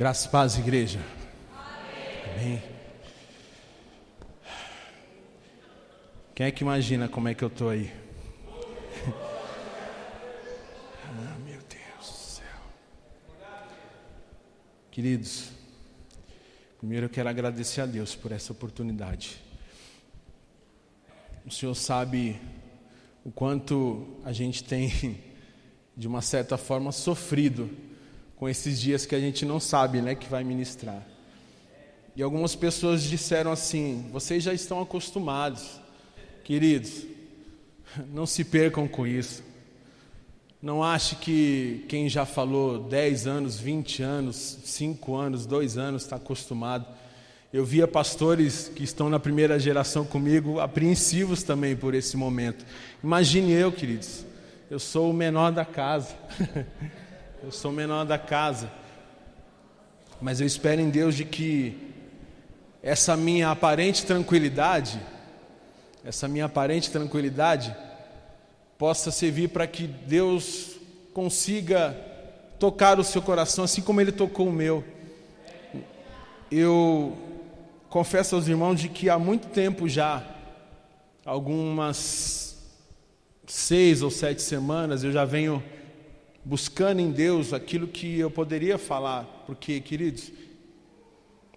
Graças e paz, igreja. Amém. Quem é que imagina como é que eu estou aí? Ah, meu Deus do céu. Queridos, primeiro eu quero agradecer a Deus por essa oportunidade. O Senhor sabe o quanto a gente tem, de uma certa forma, sofrido com esses dias que a gente não sabe, né, que vai ministrar. E algumas pessoas disseram assim: vocês já estão acostumados. Queridos, não se percam com isso. Não ache que quem já falou 10 anos, 20 anos, 5 anos, 2 anos está acostumado. Eu via pastores que estão na primeira geração comigo apreensivos também por esse momento. Imagine eu, queridos, eu sou o menor da casa. Eu sou o menor da casa. Mas eu espero em Deus de que essa minha aparente tranquilidade possa servir para que Deus consiga tocar o seu coração, assim como Ele tocou o meu. Eu confesso aos irmãos de que há muito tempo já, algumas 6 ou 7 semanas, eu já venho buscando em Deus aquilo que eu poderia falar, porque, queridos,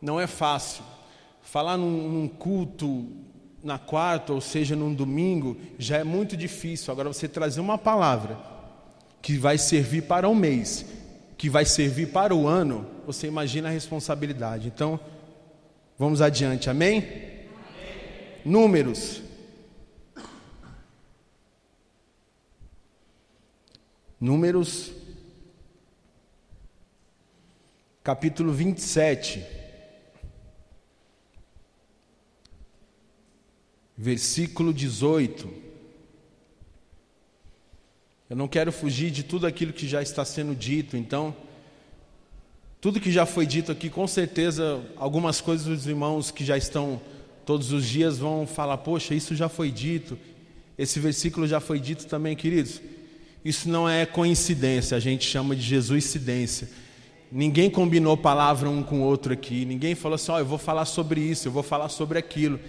não é fácil. Falar num culto na quarta, ou seja, num domingo, já é muito difícil. Agora você trazer uma palavra que vai servir para um mês, que vai servir para o ano, você imagina a responsabilidade. Então, vamos adiante, amém? Amém. Números, capítulo 27, versículo 18. Eu não quero fugir de tudo aquilo que já está sendo dito, então, tudo que já foi dito aqui, com certeza, algumas coisas dos irmãos que já estão todos os dias vão falar: poxa, isso já foi dito, esse versículo já foi dito também, queridos. Isso não é coincidência, a gente chama de Jesuscidência. Ninguém combinou palavra um com o outro aqui, ninguém falou assim: eu vou falar sobre isso, eu vou falar sobre aquilo.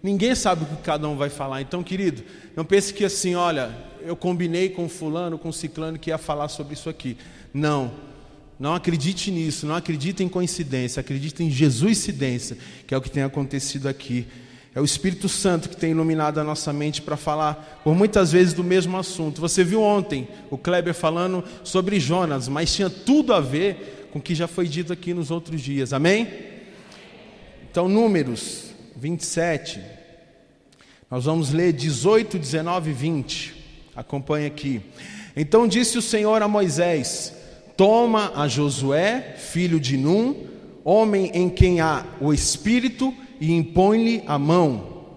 Ninguém sabe o que cada um vai falar. Então, querido, não pense que assim, olha, eu combinei com fulano, com ciclano que ia falar sobre isso aqui. Não acredite nisso, não acredite em coincidência, acredite em Jesuscidência, que é o que tem acontecido aqui. É o Espírito Santo que tem iluminado a nossa mente para falar, por muitas vezes, do mesmo assunto. Você viu ontem o Kleber falando sobre Jonas, mas tinha tudo a ver com o que já foi dito aqui nos outros dias, amém? Então, Números 27, nós vamos ler 18, 19 e 20, acompanha aqui. Então disse o Senhor a Moisés: toma a Josué, filho de Num, homem em quem há o Espírito, e impõe-lhe a mão,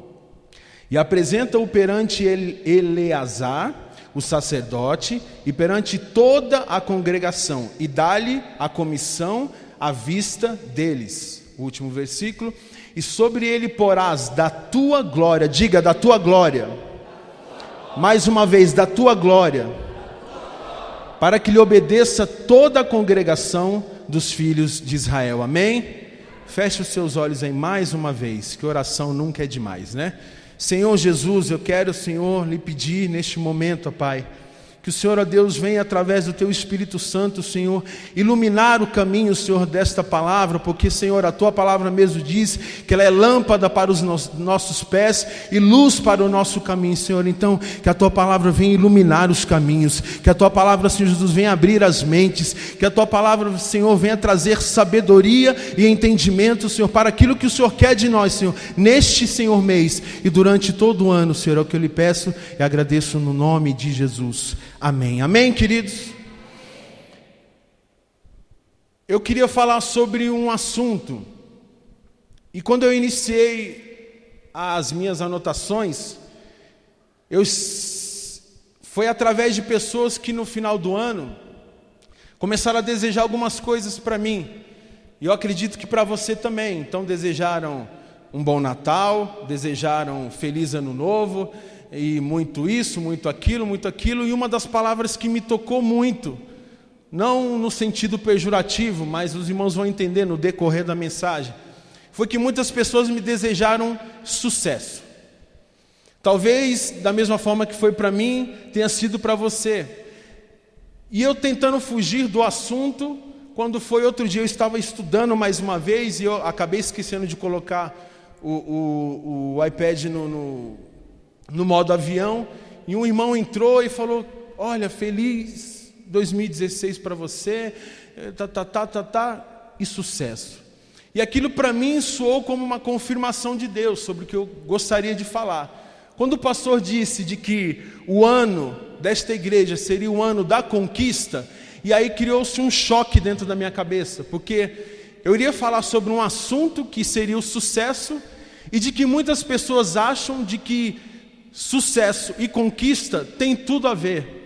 e apresenta-o perante Eleazar, o sacerdote, e perante toda a congregação, e dá-lhe a comissão à vista deles. O último versículo: e sobre ele porás da tua glória, diga, da tua glória, mais uma vez, da tua glória, para que lhe obedeça toda a congregação dos filhos de Israel. Amém? Feche os seus olhos aí mais uma vez, que oração nunca é demais, né? Senhor Jesus, eu quero, Senhor, lhe pedir neste momento, ó Pai, que o Senhor, ó Deus, venha através do Teu Espírito Santo, Senhor, iluminar o caminho, Senhor, desta palavra, porque, Senhor, a Tua palavra mesmo diz que ela é lâmpada para os nossos pés e luz para o nosso caminho, Senhor. Então, que a Tua palavra venha iluminar os caminhos, que a Tua palavra, Senhor Jesus, venha abrir as mentes, que a Tua palavra, Senhor, venha trazer sabedoria e entendimento, Senhor, para aquilo que o Senhor quer de nós, Senhor, neste, Senhor, mês e durante todo o ano, Senhor. É o que eu lhe peço e agradeço no nome de Jesus. Amém. Amém, queridos? Eu queria falar sobre um assunto, e quando eu iniciei as minhas anotações, foi através de pessoas que no final do ano começaram a desejar algumas coisas para mim, e eu acredito que para você também. Então desejaram um bom Natal, desejaram feliz ano novo, e muito isso, muito aquilo, e uma das palavras que me tocou muito não no sentido pejorativo, mas os irmãos vão entender no decorrer da mensagem, foi que muitas pessoas me desejaram sucesso. Talvez da mesma forma que foi para mim, tenha sido para você. E eu tentando fugir do assunto, quando foi outro dia eu estava estudando mais uma vez e eu acabei esquecendo de colocar o iPad no modo avião, e um irmão entrou e falou: olha, feliz 2016 para você, e sucesso. E aquilo para mim soou como uma confirmação de Deus sobre o que eu gostaria de falar. Quando o pastor disse de que o ano desta igreja seria o ano da conquista, e aí criou-se um choque dentro da minha cabeça, porque eu iria falar sobre um assunto que seria o sucesso, e de que muitas pessoas acham de que sucesso e conquista tem tudo a ver.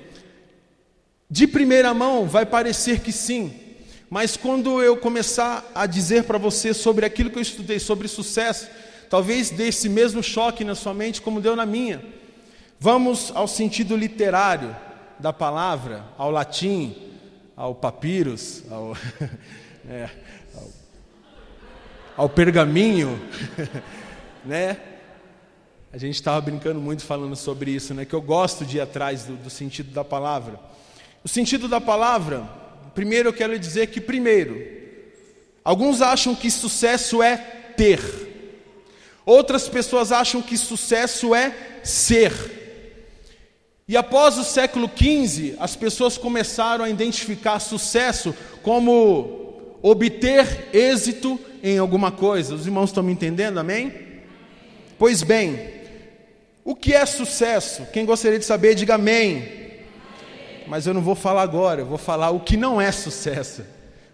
De primeira mão vai parecer que sim, mas quando eu começar a dizer para você sobre aquilo que eu estudei sobre sucesso, talvez dê esse mesmo choque na sua mente como deu na minha. Vamos ao sentido literário da palavra, ao latim, ao papyrus, ao pergaminho, né? A gente estava brincando muito falando sobre isso, né? Que eu gosto de ir atrás do sentido da palavra. O sentido da palavra, primeiro eu quero dizer que, alguns acham que sucesso é ter. Outras pessoas acham que sucesso é ser. E após o século XV, as pessoas começaram a identificar sucesso como obter êxito em alguma coisa. Os irmãos estão me entendendo, amém? Pois bem, o que é sucesso? Quem gostaria de saber, diga amém. Mas eu não vou falar agora, eu vou falar o que não é sucesso.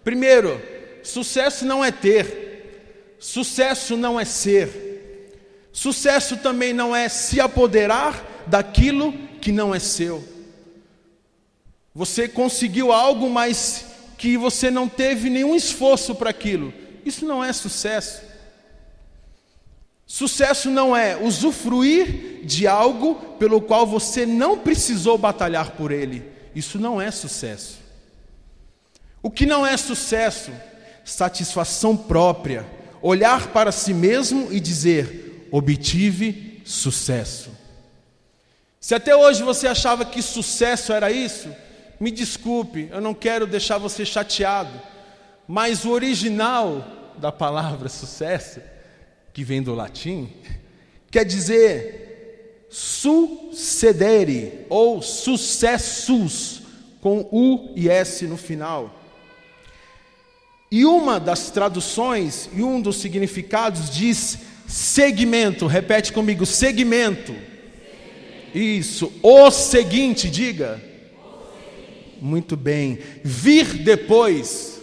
Primeiro, sucesso não é ter. Sucesso não é ser. Sucesso também não é se apoderar daquilo que não é seu. Você conseguiu algo, mas que você não teve nenhum esforço para aquilo. Isso não é sucesso. Sucesso não é usufruir de algo pelo qual você não precisou batalhar por ele. Isso não é sucesso. O que não é sucesso? Satisfação própria. Olhar para si mesmo e dizer: obtive sucesso. Se até hoje você achava que sucesso era isso, me desculpe, eu não quero deixar você chateado, mas o original da palavra sucesso, que vem do latim, quer dizer sucedere, ou sucessus, com U e S no final. E uma das traduções e um dos significados diz segmento. Repete comigo, segmento. Isso, o seguinte, diga. Muito bem. Vir depois.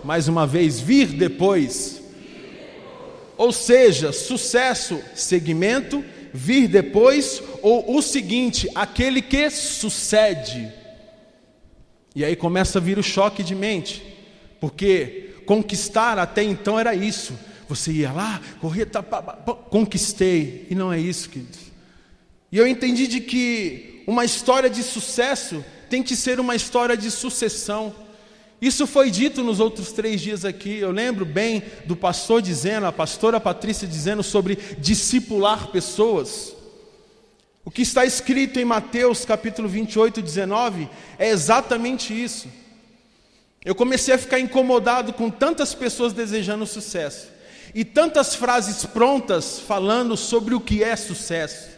Mais uma vez, vir depois. Ou seja, sucesso, segmento, vir depois, ou o seguinte, aquele que sucede. E aí começa a vir o choque de mente, porque conquistar até então era isso. Você ia lá, corria, conquistei, e não é isso, queridos. E eu entendi de que uma história de sucesso tem que ser uma história de sucessão. Isso foi dito nos outros 3 dias aqui. Eu lembro bem do pastor dizendo, a pastora Patrícia dizendo sobre discipular pessoas. O que está escrito em Mateus capítulo 28, 19 é exatamente isso. Eu comecei a ficar incomodado com tantas pessoas desejando sucesso e tantas frases prontas falando sobre o que é sucesso.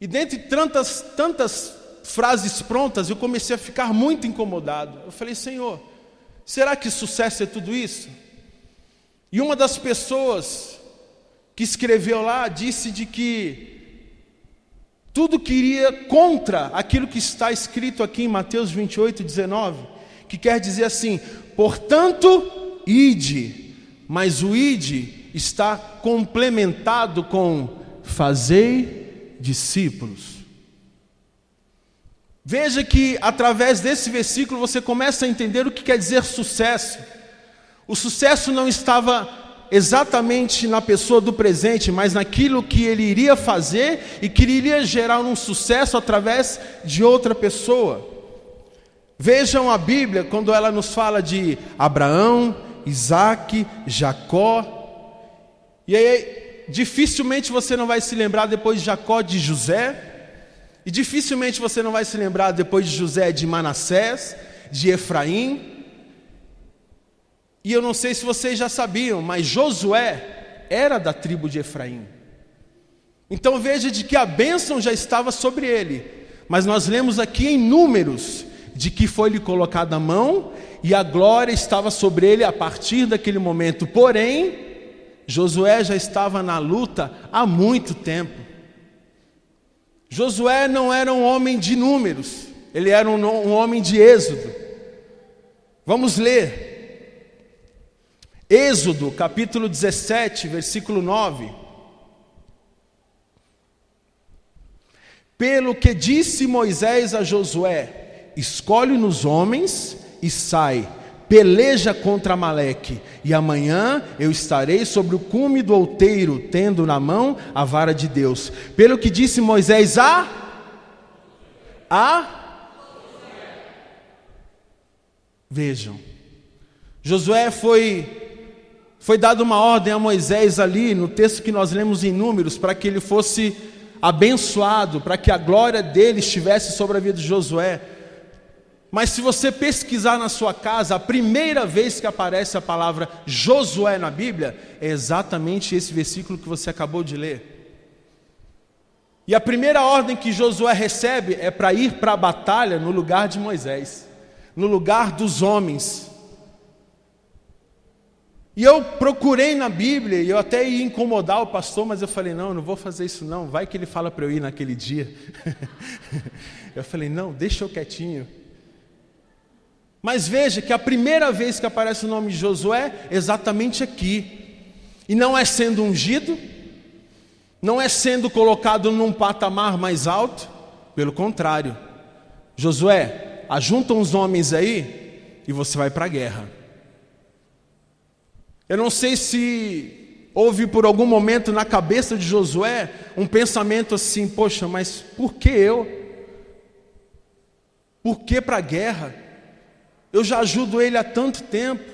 E dentre tantas frases prontas, eu comecei a ficar muito incomodado. Eu falei: Senhor, será que sucesso é tudo isso? E uma das pessoas que escreveu lá disse de que tudo que iria contra aquilo que está escrito aqui em Mateus 28, 19, que quer dizer assim: portanto, ide, mas o ide está complementado com fazei discípulos. Veja que através desse versículo você começa a entender o que quer dizer sucesso. O sucesso não estava exatamente na pessoa do presente, mas naquilo que ele iria fazer e que iria gerar um sucesso através de outra pessoa. Vejam a Bíblia quando ela nos fala de Abraão, Isaque, Jacó. E aí, dificilmente você não vai se lembrar depois de Jacó de José. E dificilmente você não vai se lembrar depois de José de Manassés, de Efraim. E eu não sei se vocês já sabiam, mas Josué era da tribo de Efraim. Então veja de que a bênção já estava sobre ele. Mas nós lemos aqui em Números de que foi-lhe colocada a mão e a glória estava sobre ele a partir daquele momento. Porém, Josué já estava na luta há muito tempo. Josué não era um homem de números, ele era um homem de êxodo. Vamos ler. Êxodo, capítulo 17, versículo 9. Pelo que disse Moisés a Josué: escolhe-nos homens e sai, peleja contra Amaleque, e amanhã eu estarei sobre o cume do outeiro, tendo na mão a vara de Deus. Pelo que disse Moisés Vejam, Josué foi dado uma ordem a Moisés ali, no texto que nós lemos em Números, para que ele fosse abençoado, para que a glória dele estivesse sobre a vida de Josué. Mas se você pesquisar na sua casa, a primeira vez que aparece a palavra Josué na Bíblia, é exatamente esse versículo que você acabou de ler. E a primeira ordem que Josué recebe é para ir para a batalha no lugar de Moisés, no lugar dos homens. E eu procurei na Bíblia, e eu até ia incomodar o pastor, mas eu falei, não vou fazer isso não, vai que ele fala para eu ir naquele dia. Eu falei, não, deixa eu quietinho. Mas veja que a primeira vez que aparece o nome de Josué é exatamente aqui. E não é sendo ungido, não é sendo colocado num patamar mais alto, pelo contrário. Josué, ajunta uns homens aí e você vai para a guerra. Eu não sei se houve por algum momento na cabeça de Josué um pensamento assim, poxa, mas por que eu? Por que para a guerra? Eu já ajudo ele há tanto tempo.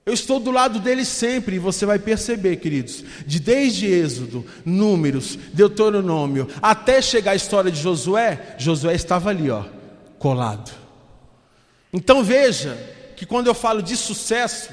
Eu estou do lado dele sempre. E você vai perceber, queridos, desde Êxodo, Números, Deuteronômio, até chegar a história de Josué, Josué estava ali, colado. Então veja que quando eu falo de sucesso,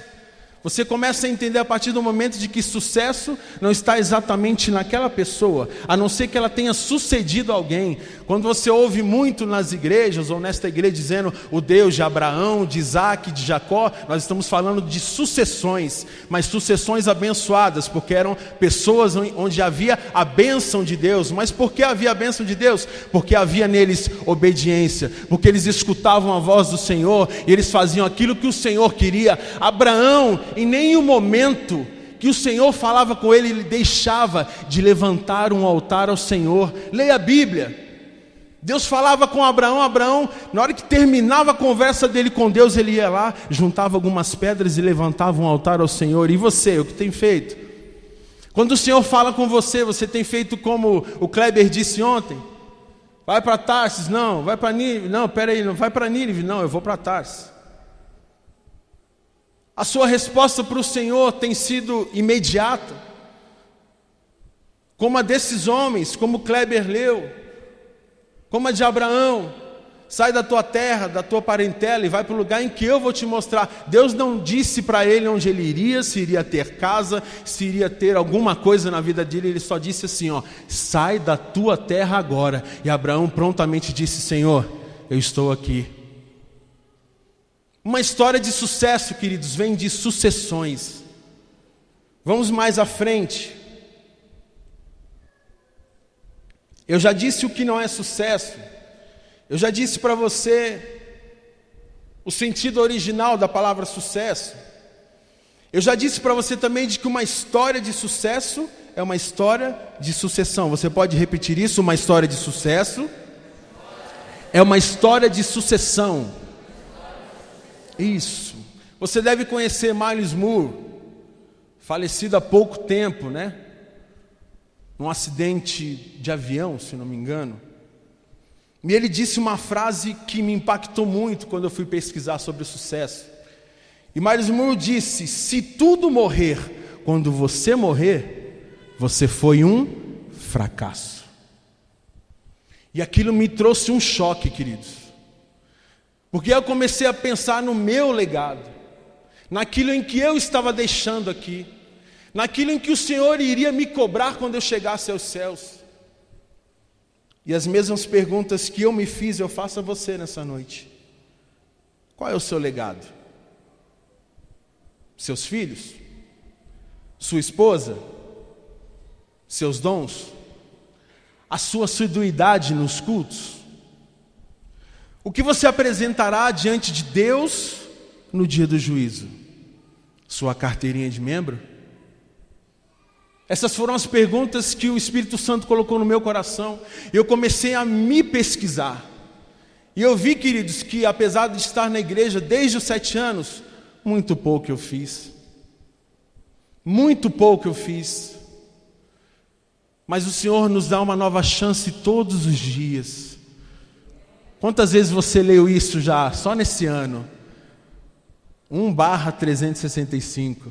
você começa a entender a partir do momento de que sucesso não está exatamente naquela pessoa, a não ser que ela tenha sucedido a alguém. Quando você ouve muito nas igrejas, ou nesta igreja dizendo o Deus de Abraão, de Isaque, de Jacó, nós estamos falando de sucessões, mas sucessões abençoadas, porque eram pessoas onde havia a bênção de Deus. Mas por que havia a bênção de Deus? Porque havia neles obediência, porque eles escutavam a voz do Senhor, e eles faziam aquilo que o Senhor queria. Abraão, em nenhum momento que o Senhor falava com ele, ele deixava de levantar um altar ao Senhor. Leia a Bíblia. Deus falava com Abraão, na hora que terminava a conversa dele com Deus, ele ia lá, juntava algumas pedras e levantava um altar ao Senhor. E você, o que tem feito? Quando o Senhor fala com você, você tem feito como o Kleber disse ontem? Vai para Tarsis? Não. Vai para Nínive? Não, peraí, não vai para Nínive? Não, eu vou para Tarsis. A sua resposta para o Senhor tem sido imediata, como a desses homens, como Kleber leu, como a de Abraão. Sai da tua terra, da tua parentela e vai para o lugar em que eu vou te mostrar. Deus não disse para ele onde ele iria, se iria ter casa, se iria ter alguma coisa na vida dele. Ele só disse assim, sai da tua terra agora. E Abraão prontamente disse, Senhor, eu estou aqui. Uma história de sucesso, queridos, vem de sucessões. Vamos mais à frente. Eu já disse o que não é sucesso. Eu já disse para você o sentido original da palavra sucesso. Eu já disse para você também de que uma história de sucesso é uma história de sucessão. Você pode repetir isso? Uma história de sucesso é uma história de sucessão. Isso. Você deve conhecer Miles Moore, falecido há pouco tempo, num acidente de avião, se não me engano. E ele disse uma frase que me impactou muito quando eu fui pesquisar sobre o sucesso. E Miles Monroe disse: se tudo morrer quando você morrer, você foi um fracasso. E aquilo me trouxe um choque, queridos. Porque eu comecei a pensar no meu legado, naquilo em que eu estava deixando aqui, naquilo em que o Senhor iria me cobrar quando eu chegasse aos céus. E as mesmas perguntas que eu me fiz, eu faço a você nessa noite. Qual é o seu legado? Seus filhos? Sua esposa? Seus dons? A sua assiduidade nos cultos? O que você apresentará diante de Deus no dia do juízo? Sua carteirinha de membro? Essas foram as perguntas que o Espírito Santo colocou no meu coração. E eu comecei a me pesquisar. E eu vi, queridos, que apesar de estar na igreja desde os 7 anos, muito pouco eu fiz. Muito pouco eu fiz. Mas o Senhor nos dá uma nova chance todos os dias. Quantas vezes você leu isso já, só nesse ano? 1/365.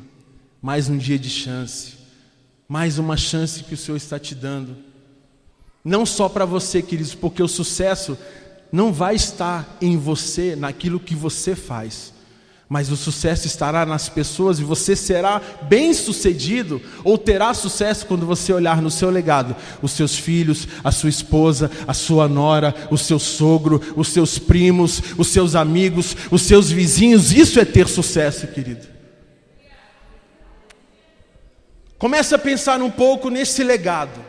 Mais um dia de chance. Mais uma chance que o Senhor está te dando. Não só para você, queridos, porque o sucesso não vai estar em você, naquilo que você faz. Mas o sucesso estará nas pessoas e você será bem-sucedido ou terá sucesso quando você olhar no seu legado. Os seus filhos, a sua esposa, a sua nora, o seu sogro, os seus primos, os seus amigos, os seus vizinhos. Isso é ter sucesso, querido. Comece a pensar um pouco nesse legado.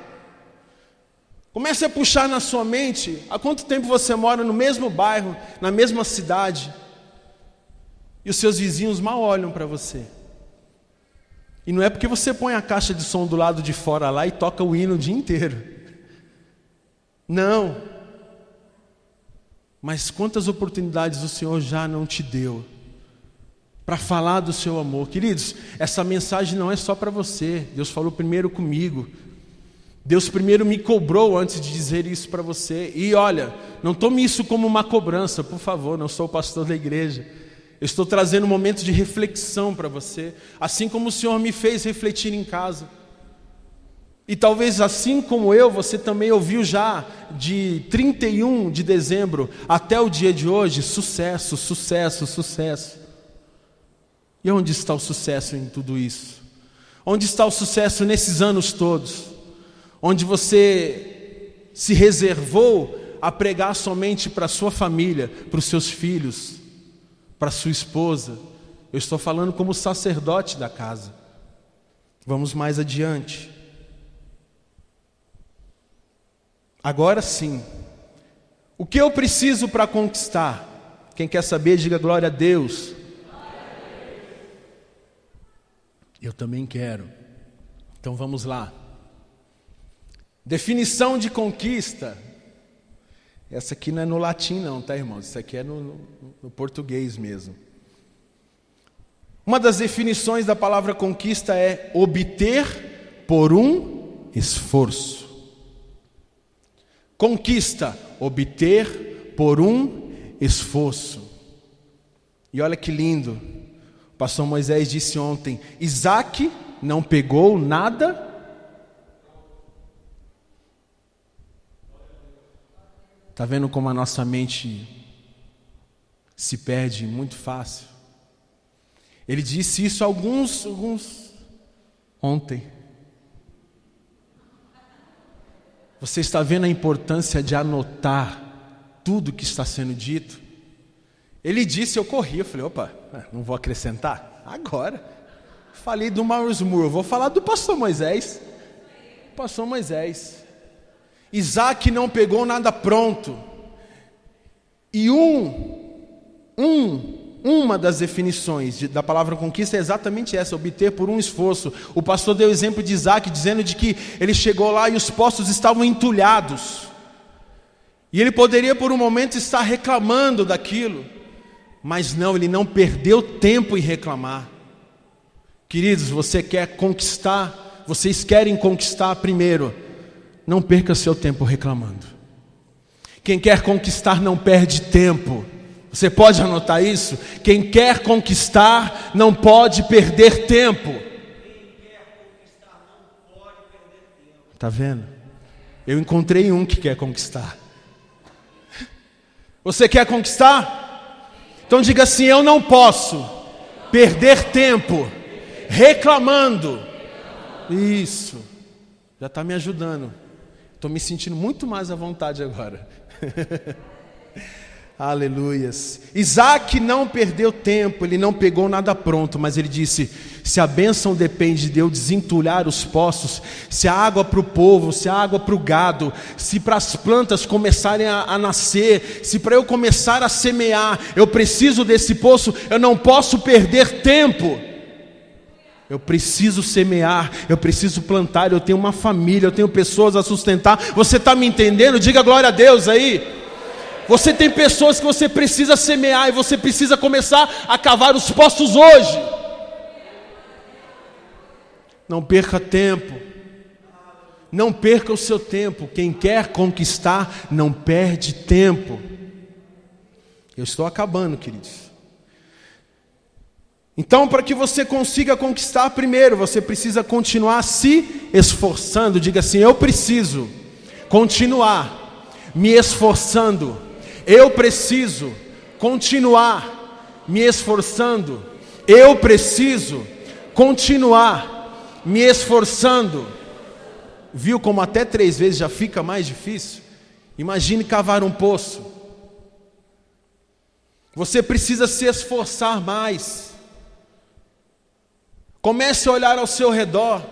Comece a puxar na sua mente há quanto tempo você mora no mesmo bairro, na mesma cidade, e os seus vizinhos mal olham para você. E não é porque você põe a caixa de som do lado de fora lá e toca o hino o dia inteiro. Não. Mas quantas oportunidades o Senhor já não te deu para falar do seu amor. Queridos, essa mensagem não é só para você. Deus falou primeiro comigo. Deus primeiro me cobrou antes de dizer isso para você. E olha, não tome isso como uma cobrança, por favor, não sou o pastor da igreja. Eu estou trazendo um momento de reflexão para você, assim como o Senhor me fez refletir em casa. E talvez assim como eu, você também ouviu já de 31 de dezembro até o dia de hoje, sucesso, sucesso, sucesso. E onde está o sucesso em tudo isso? Onde está o sucesso nesses anos todos? Onde você se reservou a pregar somente para a sua família, para os seus filhos, para a sua esposa. Eu estou falando como sacerdote da casa. Vamos mais adiante. Agora sim, o que eu preciso para conquistar? Quem quer saber, diga glória a Deus. Eu também quero. Então vamos lá. Definição de conquista. Essa aqui não é no latim não, tá, irmãos? Isso aqui é no português mesmo. Uma das definições da palavra conquista é obter por um esforço. Conquista, obter por um esforço. E olha que lindo. O pastor Moisés disse ontem, Isaac não pegou nada. Está vendo como a nossa mente se perde muito fácil? Ele disse isso alguns ontem. Você está vendo a importância de anotar tudo que está sendo dito? Ele disse, eu corri, eu falei, opa, não vou acrescentar? Agora. Falei do Miles Monroe, vou falar do pastor Moisés. Pastor Moisés. Isaac não pegou nada pronto. E uma das definições da palavra conquista é exatamente essa, obter por um esforço. O pastor deu o exemplo de Isaac, dizendo de que ele chegou lá e os postos estavam entulhados. E ele poderia por um momento estar reclamando daquilo. Mas não, ele não perdeu tempo em reclamar. Queridos, você quer conquistar, vocês querem conquistar primeiro. Não perca seu tempo reclamando. quem quer conquistar não perde tempo. Você pode anotar isso? Quem quer conquistar não pode perder tempo. Está vendo? Eu encontrei um que quer conquistar. Você quer conquistar? Então diga assim: eu não posso perder tempo reclamando. Isso. Já está me ajudando. Estou me sentindo muito mais à vontade agora. Aleluias. Isaac não perdeu tempo, ele não pegou nada pronto, mas ele disse: se a bênção depende de eu desentulhar os poços, se a água para o povo, se a água para o gado, se para as plantas começarem a nascer, se para eu começar a semear, eu preciso desse poço, eu não posso perder tempo. Eu preciso semear, eu preciso plantar, eu tenho uma família, eu tenho pessoas a sustentar. Você está me entendendo? Diga glória a Deus aí. Você tem pessoas que você precisa semear e você precisa começar a cavar os poços hoje. Não perca tempo. Não perca o seu tempo. Quem quer conquistar não perde tempo. Eu estou acabando, queridos. Então, para que você consiga conquistar, primeiro você precisa continuar se esforçando. Diga assim: eu preciso continuar me esforçando. Eu preciso continuar me esforçando. Eu preciso continuar me esforçando. Viu como até 3 vezes já fica mais difícil? Imagine cavar um poço. Você precisa se esforçar mais. Comece a olhar ao seu redor.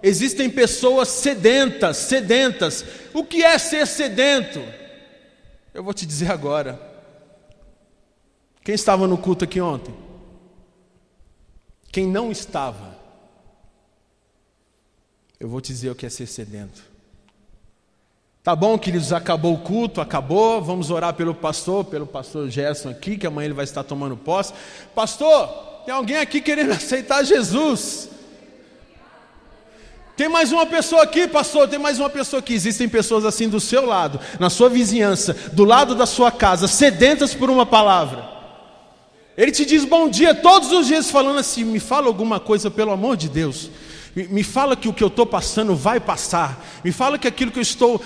Existem pessoas sedentas. O que é ser sedento? Eu vou te dizer agora. Quem estava no culto aqui ontem? Quem não estava? Eu vou te dizer o que é ser sedento. Tá bom, queridos, acabou o culto, acabou. Vamos orar pelo pastor Gerson aqui, que amanhã ele vai estar tomando posse. Pastor, tem alguém aqui querendo aceitar Jesus? Tem mais uma pessoa aqui, pastor, tem mais uma pessoa aqui. Existem pessoas assim do seu lado, na sua vizinhança, do lado da sua casa, sedentas por uma palavra. Ele te diz bom dia todos os dias, falando assim: me fala alguma coisa, pelo amor de Deus. Me fala que o que eu estou passando vai passar. Me fala que aquilo que eu estou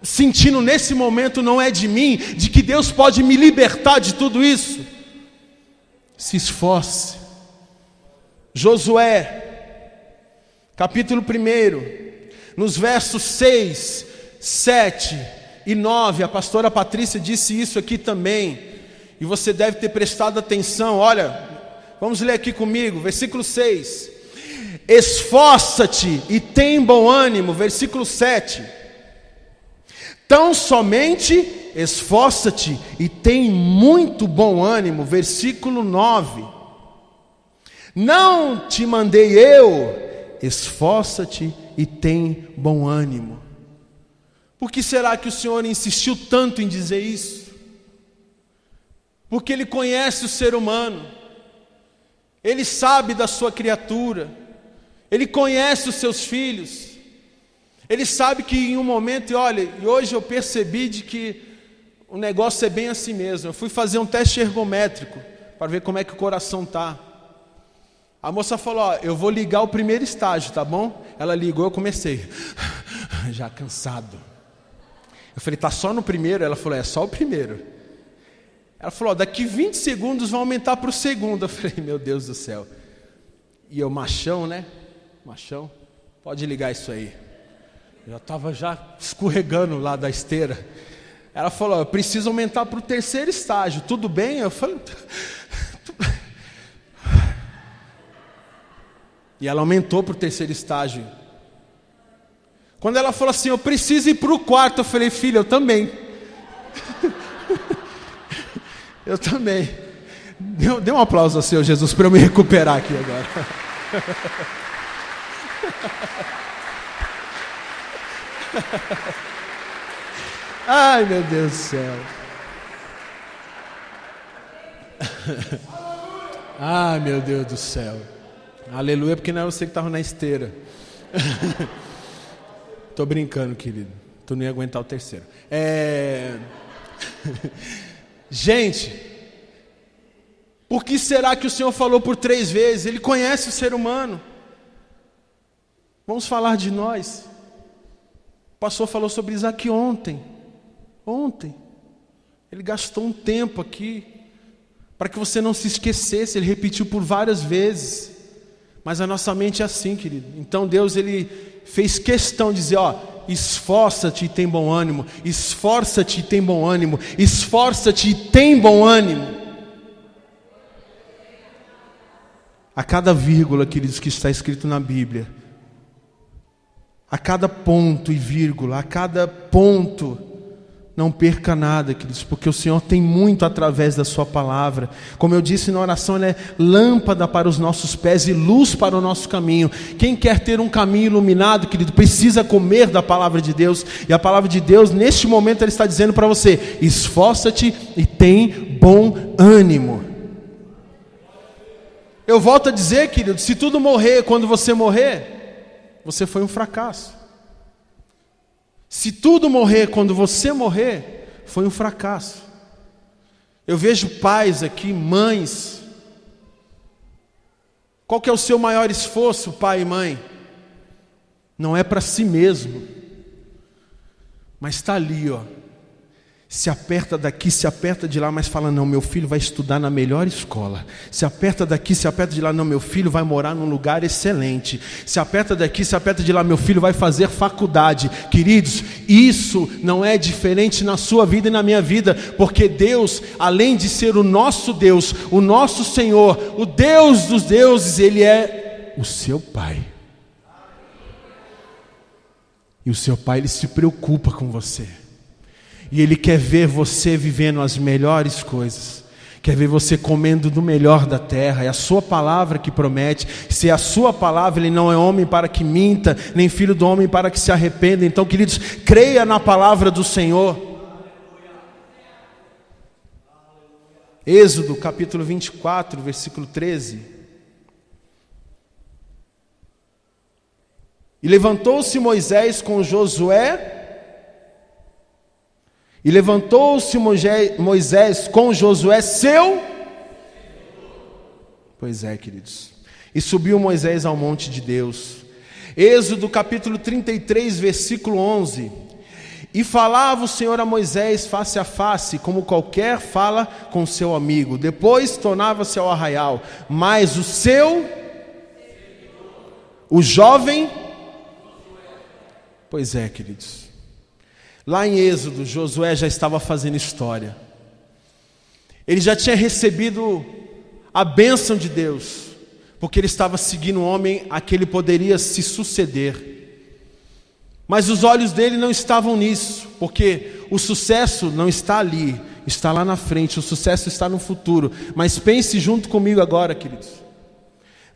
sentindo nesse momento não é de mim, de que Deus pode me libertar de tudo isso. Se esforce. Josué capítulo 1, nos versos 6, 7 e 9, a pastora Patrícia disse isso aqui também, e você deve ter prestado atenção. Olha, vamos ler aqui comigo, versículo 6, esforça-te e tem bom ânimo, versículo 7, tão somente esforça-te e tem muito bom ânimo, versículo 9, não te mandei eu, esforça-te e tem bom ânimo. Por que será que o Senhor insistiu tanto em dizer isso? Porque Ele conhece o ser humano, Ele sabe da sua criatura, Ele conhece os seus filhos, Ele sabe que em um momento, e hoje eu percebi de que o negócio é bem assim mesmo. Eu fui fazer um teste ergométrico para ver como é que o coração está. A moça falou: eu vou ligar o primeiro estágio, tá bom? Ela ligou, eu comecei, já cansado. Eu falei: tá só no primeiro? Ela falou: é só o primeiro. Ela falou: daqui 20 segundos vai aumentar para o segundo. Eu falei: meu Deus do céu. E eu, machão, né? Machão, pode ligar isso aí. Eu já estava escorregando lá da esteira. Ela falou: eu preciso aumentar para o terceiro estágio, tudo bem? Eu falei: e ela aumentou para o terceiro estágio. Quando ela falou assim: eu preciso ir para o quarto, eu falei: filha, eu também. Eu também. Dê um aplauso ao Senhor Jesus para eu me recuperar aqui agora. Ai, meu Deus do céu. Ai, meu Deus do céu. Aleluia, porque não era você que estava na esteira. Estou brincando, querido. Tu não ia aguentar o terceiro. Gente, por que será que o Senhor falou por 3 vezes? Ele conhece o ser humano. Vamos falar de nós. O pastor falou sobre Isaac ontem. Ele gastou um tempo aqui para que você não se esquecesse. Ele repetiu por várias vezes. Mas a nossa mente é assim, querido. Então Deus, Ele fez questão de dizer, esforça-te e tem bom ânimo. Esforça-te e tem bom ânimo. Esforça-te e tem bom ânimo. A cada vírgula, queridos, que está escrito na Bíblia, a cada ponto e vírgula, a cada ponto, não perca nada, queridos, porque o Senhor tem muito através da sua palavra. Como eu disse na oração, ela é lâmpada para os nossos pés e luz para o nosso caminho. Quem quer ter um caminho iluminado, querido, precisa comer da palavra de Deus. E a palavra de Deus, neste momento, ela está dizendo para você: esforça-te e tem bom ânimo. Eu volto a dizer, querido, se tudo morrer quando você morrer, você foi um fracasso. Se tudo morrer quando você morrer, foi um fracasso. Eu vejo pais aqui, mães. Qual que é o seu maior esforço, pai e mãe? Não é para si mesmo, mas está ali, se aperta daqui, se aperta de lá, mas fala, não, meu filho vai estudar na melhor escola. Se aperta daqui, se aperta de lá, não, meu filho vai morar num lugar excelente. Se aperta daqui, se aperta de lá, meu filho vai fazer faculdade. Queridos, isso não é diferente na sua vida e na minha vida, porque Deus, além de ser o nosso Deus, o nosso Senhor, o Deus dos deuses, Ele é o seu Pai. E o seu Pai, Ele se preocupa com você. E Ele quer ver você vivendo as melhores coisas. Quer ver você comendo do melhor da terra. É a sua palavra que promete. Se é a sua palavra, Ele não é homem para que minta, nem filho do homem para que se arrependa. Então, queridos, creia na palavra do Senhor. Êxodo capítulo 24, versículo 13. E levantou-se Moisés com Josué. E levantou-se Moisés com Josué, seu... Pois é, queridos. E subiu Moisés ao monte de Deus. Êxodo capítulo 33, versículo 11. E falava o Senhor a Moisés face a face, como qualquer fala com seu amigo. Depois tornava-se ao arraial. Mas o jovem... Pois é, queridos. Lá em Êxodo, Josué já estava fazendo história. Ele já tinha recebido a bênção de Deus, porque ele estava seguindo um homem a que ele poderia se suceder. Mas os olhos dele não estavam nisso, porque o sucesso não está ali, está lá na frente, o sucesso está no futuro. Mas pense junto comigo agora, queridos.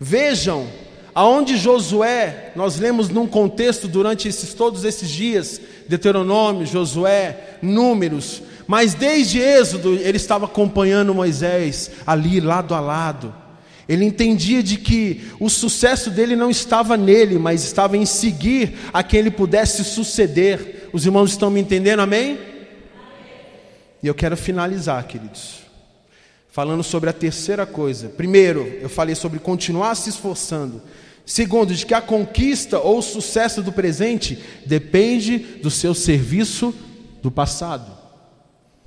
Vejam aonde Josué, nós lemos num contexto durante todos esses dias, Deuteronômio, Josué, Números, mas desde Êxodo ele estava acompanhando Moisés ali lado a lado. Ele entendia de que o sucesso dele não estava nele, mas estava em seguir a quem ele pudesse suceder. Os irmãos estão me entendendo, amém? E eu quero finalizar, queridos, falando sobre a terceira coisa. Primeiro, eu falei sobre continuar se esforçando. Segundo, de que a conquista ou o sucesso do presente depende do seu serviço do passado.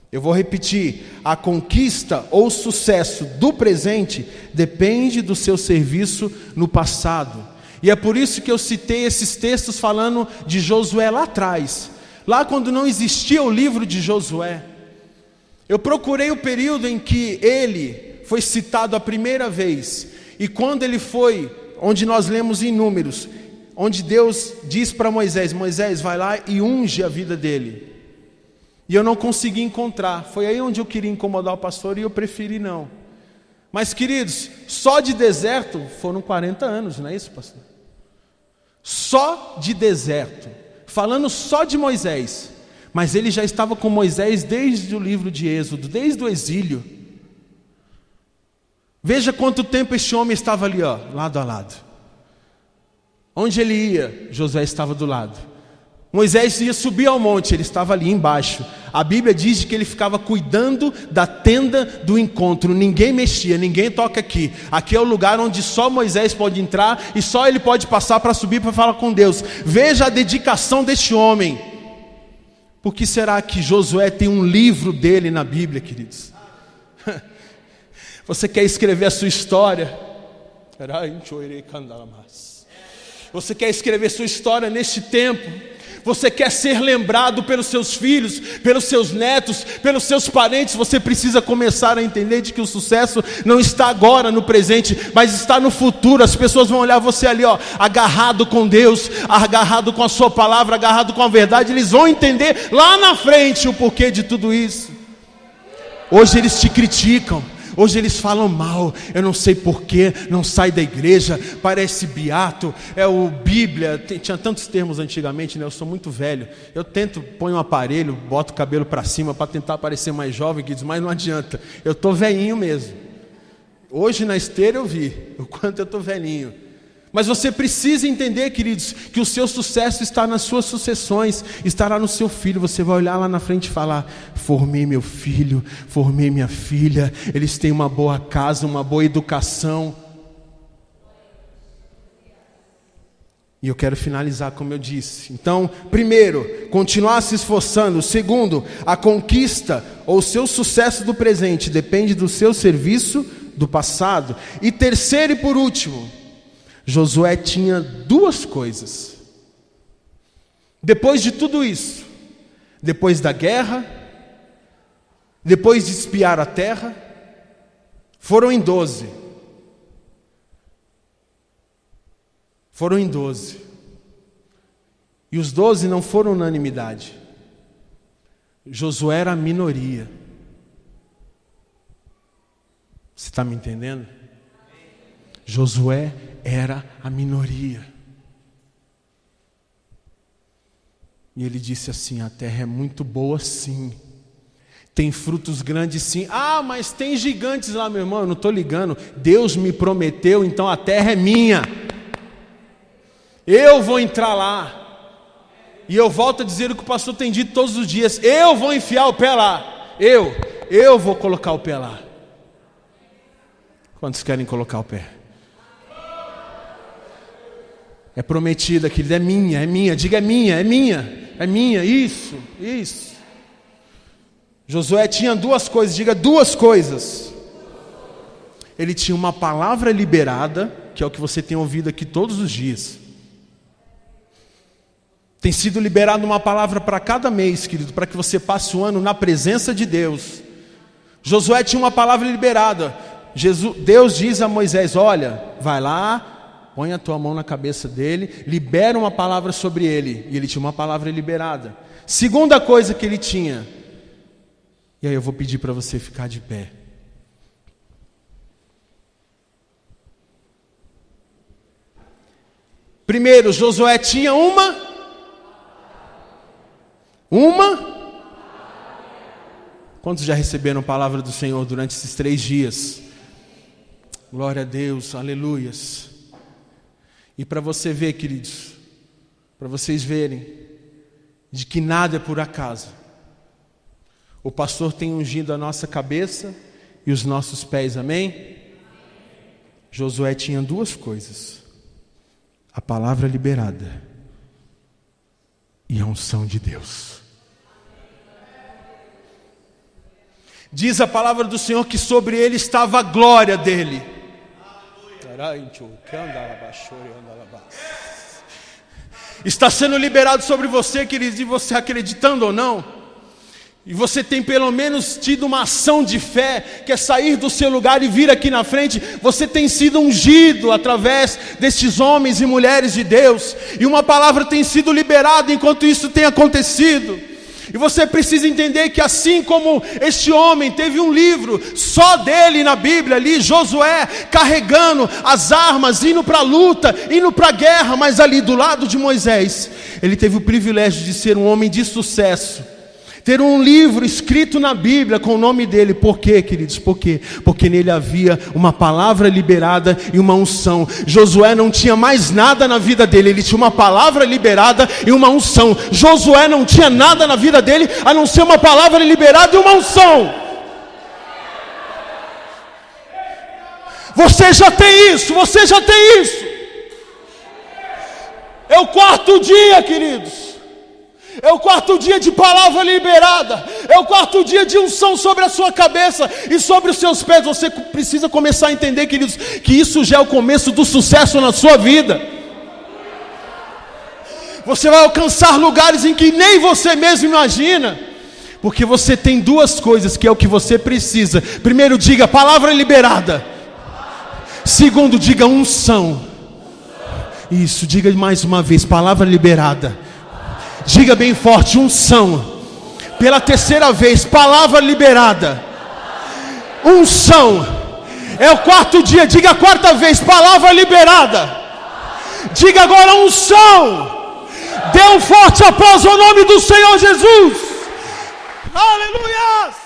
Eu vou repetir, a conquista ou o sucesso do presente depende do seu serviço no passado. E é por isso que eu citei esses textos falando de Josué lá atrás. Lá quando não existia o livro de Josué. Eu procurei o período em que ele foi citado a primeira vez. E quando ele foi, onde nós lemos em Números, onde Deus diz para Moisés, Moisés, vai lá e unge a vida dele. E eu não consegui encontrar. Foi aí onde eu queria incomodar o pastor e eu preferi não. Mas queridos, só de deserto foram 40 anos, não é isso, pastor? Só de deserto. Falando só de Moisés. Mas ele já estava com Moisés desde o livro de Êxodo, desde o exílio. Veja quanto tempo este homem estava ali, lado a lado. Onde ele ia, Josué estava do lado. Moisés ia subir ao monte, ele estava ali embaixo. A Bíblia diz que ele ficava cuidando da tenda do encontro. Ninguém mexia, ninguém toca aqui. Aqui é o lugar onde só Moisés pode entrar e só ele pode passar para subir para falar com Deus. Veja a dedicação deste homem. Por que será que Josué tem um livro dele na Bíblia, queridos? Você quer escrever a sua história? Você quer escrever sua história neste tempo? Você quer ser lembrado pelos seus filhos, pelos seus netos, pelos seus parentes? Você precisa começar a entender de que o sucesso não está agora no presente, mas está no futuro. As pessoas vão olhar você ali, agarrado com Deus, agarrado com a sua palavra, agarrado com a verdade. Eles vão entender lá na frente o porquê de tudo isso. Hoje eles te criticam. Hoje eles falam mal, eu não sei porquê, não sai da igreja, parece beato, é o Bíblia, tinha tantos termos antigamente, né? Eu sou muito velho, eu tento, ponho um aparelho, boto o cabelo para cima para tentar parecer mais jovem, mas não adianta, eu estou velhinho mesmo. Hoje na esteira eu vi o quanto eu estou velhinho. Mas você precisa entender, queridos, que o seu sucesso está nas suas sucessões, estará no seu filho. Você vai olhar lá na frente e falar: formei meu filho, formei minha filha, eles têm uma boa casa, uma boa educação. E eu quero finalizar como eu disse. Então, primeiro, continuar se esforçando. Segundo, a conquista ou o seu sucesso do presente depende do seu serviço do passado. E terceiro e por último, Josué tinha duas coisas. Depois de tudo isso, depois da guerra, depois de espiar a terra, foram em 12. Foram em 12. E os 12 não foram unanimidade. Josué era a minoria. Você está me entendendo? Josué era a minoria. E ele disse assim: a terra é muito boa sim, tem frutos grandes sim. Ah, mas tem gigantes lá, meu irmão. Eu não estou ligando, Deus me prometeu, então a terra é minha, eu vou entrar lá. E eu volto a dizer o que o pastor tem dito todos os dias: eu vou enfiar o pé lá, eu vou colocar o pé lá. Quantos querem colocar o pé? É prometida, querido, é minha, diga é minha, isso. Josué tinha duas coisas, diga duas coisas. Ele tinha uma palavra liberada, que é o que você tem ouvido aqui todos os dias. Tem sido liberada uma palavra para cada mês, querido, para que você passe o ano na presença de Deus. Josué tinha uma palavra liberada. Deus diz a Moisés: olha, vai lá, põe a tua mão na cabeça dele, libera uma palavra sobre ele. E ele tinha uma palavra liberada. Segunda coisa que ele tinha, e aí eu vou pedir para você ficar de pé. Primeiro, Josué tinha uma. Quantos já receberam a palavra do Senhor durante esses 3 dias? Glória a Deus, aleluias. E para você ver, queridos, para vocês verem de que nada é por acaso, o pastor tem ungido a nossa cabeça e os nossos pés, amém? Josué tinha duas coisas: a palavra liberada e a unção de Deus. Diz a palavra do Senhor que sobre ele estava a glória dele. Está sendo liberado sobre você, queridos, e você acreditando ou não, e você tem pelo menos tido uma ação de fé, que é sair do seu lugar e vir aqui na frente. Você tem sido ungido através destes homens e mulheres de Deus, e uma palavra tem sido liberada enquanto isso tem acontecido. E você precisa entender que assim como este homem teve um livro só dele na Bíblia ali, Josué, carregando as armas, indo para a luta, indo para a guerra, mas ali do lado de Moisés, ele teve o privilégio de ser um homem de sucesso. Ter um livro escrito na Bíblia com o nome dele. Por quê, queridos? Por quê? Porque nele havia uma palavra liberada e uma unção. Josué não tinha mais nada na vida dele. Ele tinha uma palavra liberada e uma unção. Josué não tinha nada na vida dele a não ser uma palavra liberada e uma unção. Você já tem isso. Você já tem isso. É o quarto dia, queridos. É o quarto dia de palavra liberada. É o quarto dia de unção sobre a sua cabeça e sobre os seus pés. Você precisa começar a entender, queridos, que isso já é o começo do sucesso na sua vida. Você vai alcançar lugares em que nem você mesmo imagina. Porque você tem duas coisas que é o que você precisa. Primeiro, diga palavra liberada. Segundo, diga unção. Isso, diga mais uma vez, palavra liberada. Diga bem forte, unção. Pela terceira vez, palavra liberada. Unção. É o quarto dia, diga a quarta vez, palavra liberada. Diga agora unção. Dê um forte aplauso ao nome do Senhor Jesus. Aleluia.